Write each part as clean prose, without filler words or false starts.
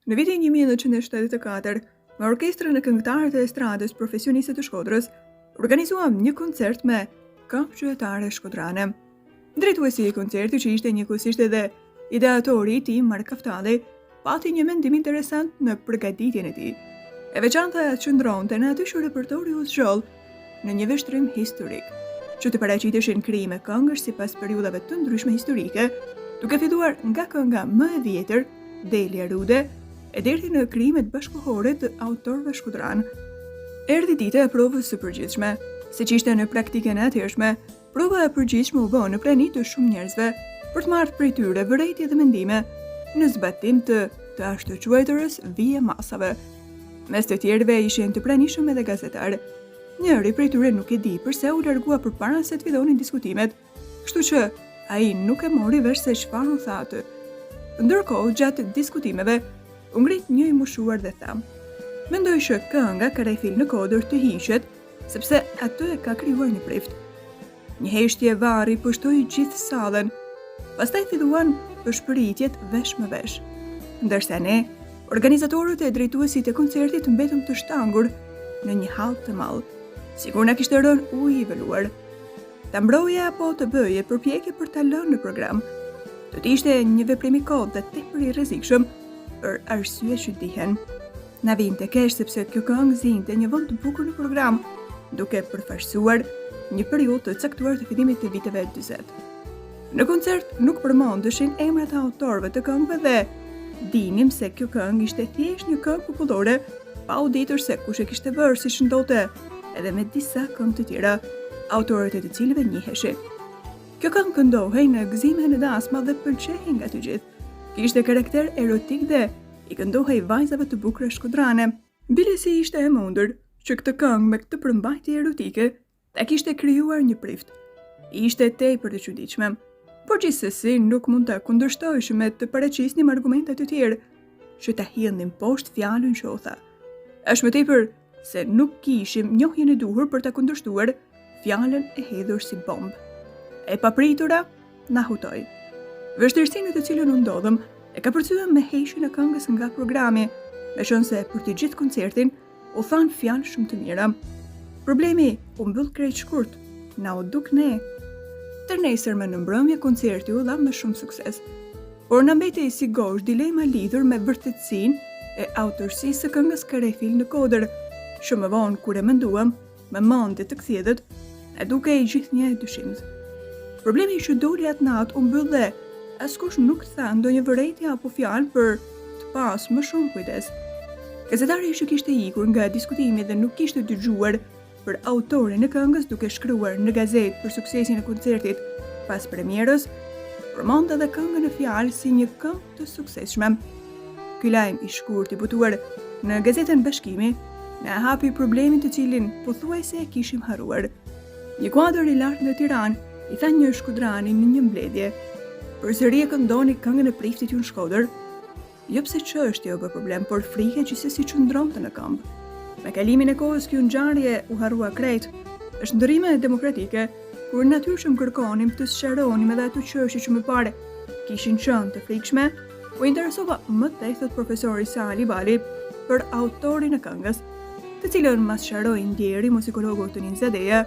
Në vitin 1974, me orkestrën e këngëtarëve të estradës profesioniste të Shkodrës, organizuam një koncert me Këngë Qytetare Shkodrane. Drejtuesi i koncertit, që ishte njëkohësisht edhe ideatori i tij, Mark Kaftalli, pati një mendim interesant në përgatitjen e tij. E veçanta qëndronte në atë që repertori u zgjoll në një vështrim historik, që të paraqiteshin krijime këngësh sipas periudhave të ndryshme historike, duke filluar nga kënga më e vjetër, Delia Rude, e deri në krijimet bashkëkohore të autorëve shkodran. Erdhi dita e provës së përgjithshme. Siç ishte në praktikën e atëhershme, prova e përgjithshme u bë në prani të shumë njerëzve për të marrë prej tyre vërejtje dhe mendime në zbatim të ashtu quajturës vije masave. Mes të tjerëve ishin të pranishëm edhe gazetarë. Njëri prej tyre nuk e di pse u largua përpara se të fillonin diskutimet, kështu që ai nuk e mori vesh se çfarë u tha atë. Ndërkohë, gjatë diskutimeve, u ngrit një i moshuar dhe tha: "Mendoj që kënga Karajfil në Kodër të hiqet, sepse atë e ka krijuar një prift." Një heshtje varri pushtoi gjithë sallën. Pastaj filluan përshpëritjet vesh më vesh. Ndërsa ne, organizatorët e drejtuesit e koncertit, mbetëm të shtangur në një hall të madh, sikur na kishte rënë uji i veluar. Ta mbroje apo të bëje përpjekje për ta lënë në program, do të ishte një veprim i kodë dhe tepër i rrezikshëm për arsye që dihen. Na vinte keq sepse kjo këngë zinte një vend të bukur në program, duke përfaqësuar një periudhë të caktuar të fillimit të viteve 40. Në koncert nuk përmendeshin emrat e autorëve të këngëve dhe dinim se kjo këngë ishte thjesht një këngë popullore, pa u ditur se kush e kishte bërë, siç ndodhte edhe me disa këngë të tjera, autorët e të cilëve njiheshin. Kjo këngë këndohej në gëzime në dasma dhe pëlqehej nga të gjithë. Kishte karakter erotik dhe i këndohej vajzave të bukura shkodrane. Bilesi ishte e mundur që këtë këngë me këtë përmbajtje erotike ta kishte krijuar një prift. Ishte tepër të çuditshme, por gjithsesi nuk mund ta kundërshtoj me të paraqisnim argumente të tjerë që ta hidhnin poshtë fjalën që u tha. Është më tepër se nuk kishim njohjen e duhur për ta kundërshtuar fjalën e hedhur si bombë. E papritura na hutoi. Vështirësinë të cilën u ndodhëm e ka përcyer me heqjen e këngës nga programi, meqense për të gjithë koncertin u thanë fjalë shumë të mira. Problemi u mbyll krejt shkurt, na u duk ne. Tërnesërme në mbrëmje koncerti u dha me shumë sukses, por na mbeti si gosh dilema lidhur me vërtetësinë e autorësisë së këngës Karajfil në Kodër, që më vonë kur e menduam, me mendje të kthjellët, e dukej gjithnjë e dyshimt. Problemi që doli atë natë u mbyll dhe askush nuk tha ndonjë vërejtje apo fjalë për të pas më shumë kujdes. Gazetari që kishte ikur nga diskutimi dhe nuk kishte dëgjuar për autorin e këngës duke shkruar në gazetë për suksesin e koncertit pas premierës, përmend edhe këngën në fjalë si një këngë të suksesshme. Ky lajm i shkurt i butuar në gazetën Bashkimi na hapi problemin të cilin pothuajse e kishim harruar. Një kuadër i lartë në Tiranë i tha një shkodrani në një mbledhje: "Përsëri e këndoni këngën e priftit ju në Shkodër?" Jo pse çështja u bë problem, por frike gjithsesi qëndronte në këmbë. Me kalimin e kohës kjo ngjarje u harrua krejt. Është ndërrime demokratike, kur natyrshëm kërkonim të sqaronim edhe ato çështje që më parë kishin qenë të frikshme, u interesova më tej, thot profesori Sali Bali, për autorin e këngës, të cilën mas sqaroi ndjeri muzikologu Tonin Zadeja,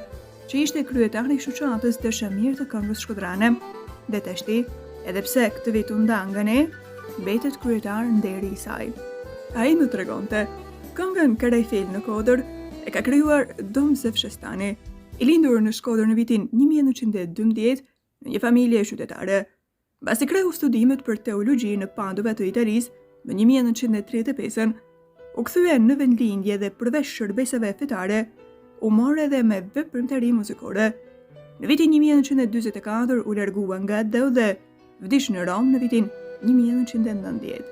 që ishte kryetari i shoqatës të Shamir të këngës shkodrane, dhe tashti, edhe pse këtë vit u nda nga ne, mbetet kryetar nderi i saj. Ai më tregonte, këngën Karajfil në Kodër e ka krijuar Domzef Shestani, i lindur në Shkodër në vitin 1912 në një familje qytetare. Pasi kreu studimet për teologji në Padova të Italisë në 1935, u kthye në vendlindje dhe përveç shërbesave fetare, u morë edhe me veprimtari muzikore. Në vitin 1944 u largua nga atdhë dhe vdiq në Rom në vitin 1990.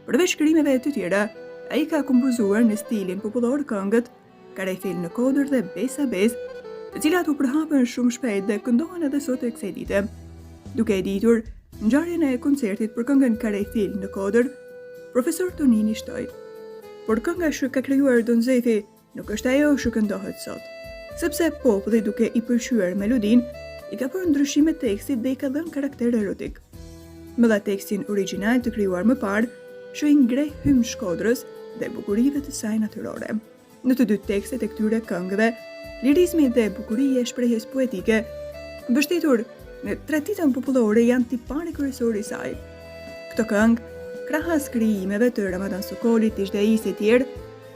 Përveç krijimeve të tjera, ai ka kompozuar në stilin popullor këngët Karajfil në Kodër dhe Besa Bez, të cilat u përhapën shumë shpejt dhe këndohen edhe sot e kësaj dite. Duke e ditur ngjarjen e koncertit për këngën Karajfil në Kodër, profesor Tonini shtoi: "Por kënga që ka krijuar Domzefi nuk është ajo që këndohet sot, sepse populli duke i pëlqyer melodinë, i ka bërë ndryshime tekstit dhe i ka dhënë karakter erotik. Me dha tekstin origjinal të krijuar më parë, që i ngreh hym Shkodrës dhe bukurive të saj natyrore. Në të dy tekstet e këtyre këngëve, lirizmi dhe bukuria e shprehjes poetike, mbështetur në traditën popullore, janë tipare kryesore i saj. Këto këngë, krahas krijimeve të Ramadan Sokolit, Ishdeis e tjerë,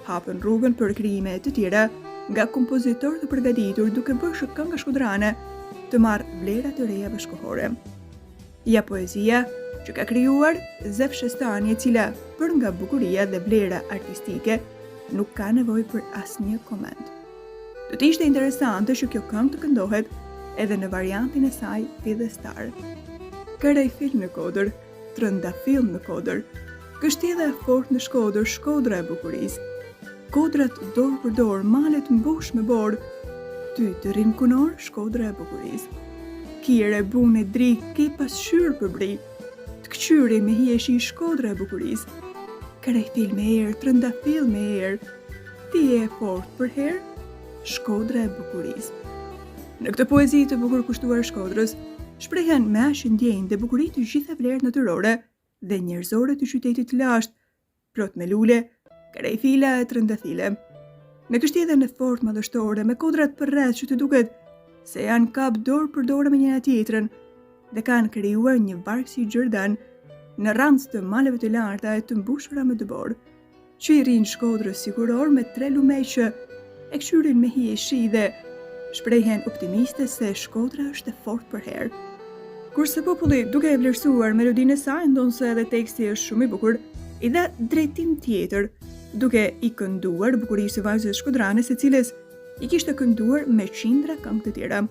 hapën rrugën për krijime të tjera nga kompozitorë të përgatitur, duke bërë kënga shkodrane të marrë vlera të reja bashkëkohore. Ja poezia që ka krijuar Zef Shestani, e cila për nga bukuria dhe vlera artistike nuk ka nevojë për asnjë koment. Do të ishte interesante që kjo këngë të këndohet edhe në variantin e saj fillestar. Karajfil në Kodër, trëndafil në Kodër, kështjella e fortë në Shkodër, Shkodra e bukurisë. Kodrat dorë për dorë, malet mbush me borë, ty të rinë kunor, Shkodra e bukurisë. Kire, bune, dri, ke pasqyrë për bri, të këqyri me hieshi, Shkodra e bukurisë. Karajfil me erë, trëndafil me erë, ti e fortë për herë, Shkodra e bukurisë. Në këtë poezi të bukur kushtuar Shkodrës, shprehen me aq ndjenjë dhe bukuri të gjitha vlerat natyrore dhe njerëzore të qytetit të lashtë, plot me lule, karajfila e trëndafile. Në kështjellën e fortë madhështore, me kodrat përreth që të duket se janë kap dorë për dorë me njëra tjetrën dhe kanë krijuar një varg si Gjordan në rancë të maleve të larta e të mbushura me dëbor, që i rinë Shkodrës siguror me 3 lume që e këshyrin me hieshi dhe shprehen optimiste se Shkodra është e fortë për herë. Kurse populli, duke e vlerësuar melodinë e saj, ndonse edhe teksti është shumë i bukur, i dha drejtim tjetër, duke i kënduar bukurisë së vajzës shkodrane, se cilës i kishte kënduar me qindra këngë të tjera.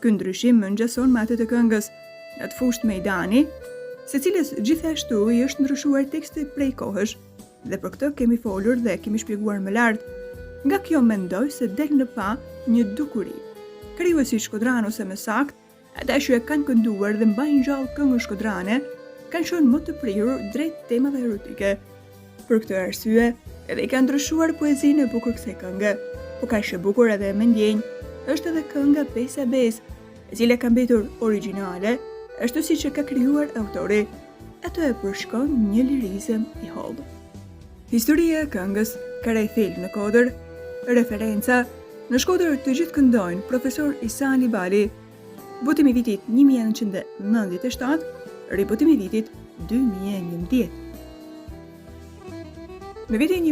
Ky ndryshim më ngjason me atë të këngës Në të fushë Mejdani, se cilës gjithashtu i është ndryshuar teksti prej kohësh, dhe për këtë kemi folur dhe kemi shpjeguar më lart. Nga kjo mendoj se del në pa një dukuri. Krijuesi shkodrane, ose më saktë, ata që e kanë kënduar dhe mbajnë gjallë këngën shkodrane, kanë qenë më të prirur drejt temave erotike. Për këtë arsye, edhe i kanë ndryshuar poezinë e bukur kësaj këngë, po kaq e bukur edhe me ndjenjë është edhe kënga Besa Bes, e cila ka mbetur origjinale, ashtu siç e ka krijuar autori. Ato e përshkon një lirizëm i hollë. Historia e këngës Karajfil në Kodër, referenca: në Shkodër të gjithë këndojnë Profesor Isa Alibali. Botimi i vitit 1997, ribotimi i vitit 2011. Në vitin